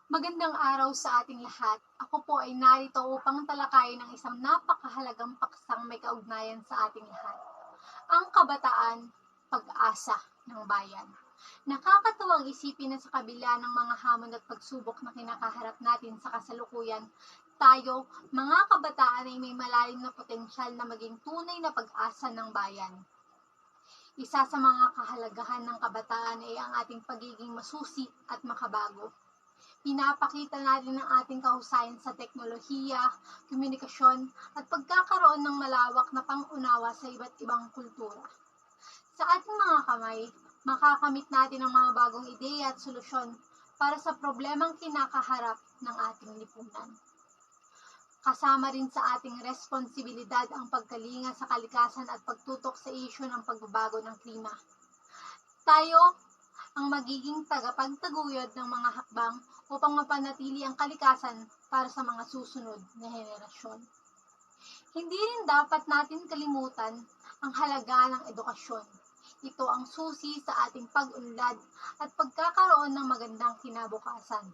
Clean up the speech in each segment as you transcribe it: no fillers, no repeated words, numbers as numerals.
Magandang araw sa ating lahat. Ako po ay narito upang talakayin ng isang napakahalagang paksang may kaugnayan sa ating lahat. Ang kabataan, pag-asa ng bayan. Nakakatuwang isipin na sa kabila ng mga hamon at pagsubok na kinakaharap natin sa kasalukuyan, tayo, mga kabataan ay may malalim na potensyal na maging tunay na pag-asa ng bayan. Isa sa mga kahalagahan ng kabataan ay ang ating pagiging masusi at makabago. Pinapakita natin ang ating kahusayan sa teknolohiya, komunikasyon, at pagkakaroon ng malawak na pang-unawa sa iba't ibang kultura. Sa ating mga kamay, makakamit natin ang mga bagong ideya at solusyon para sa problemang kinakaharap ng ating lipunan. Kasama rin sa ating responsibilidad ang pagkalinga sa kalikasan at pagtutok sa isyu ng pagbabago ng klima. Tayo ang magiging tagapagtaguyod ng mga hakbang upang mapanatili ang kalikasan para sa mga susunod na henerasyon. Hindi rin dapat natin kalimutan ang halaga ng edukasyon. Ito ang susi sa ating pag-unlad at pagkakaroon ng magandang kinabukasan.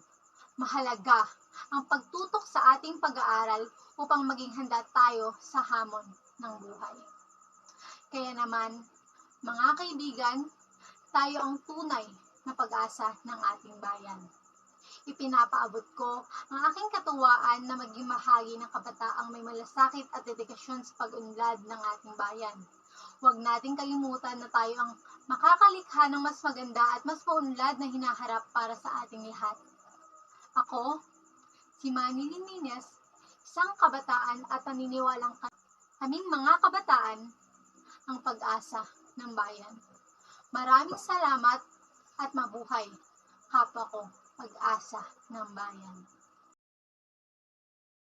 Mahalaga ang pagtutok sa ating pag-aaral upang maging handa tayo sa hamon ng buhay. Kaya naman, mga kaibigan, tayo ang tunay na pag-asa ng ating bayan. Ipinapaabot ko ang aking katuwaan na maging bahagi ng kabataang may malasakit at dedikasyon sa pag-unlad ng ating bayan. Huwag nating kalimutan na tayo ang makakalikha ng mas maganda at mas maunlad na hinaharap para sa ating lahat. Ako, si Manny Linines, isang kabataan at naniniwalang kaming mga kabataan ang pag-asa ng bayan. Maraming salamat at mabuhay, kapwa ko, pag-asa ng bayan.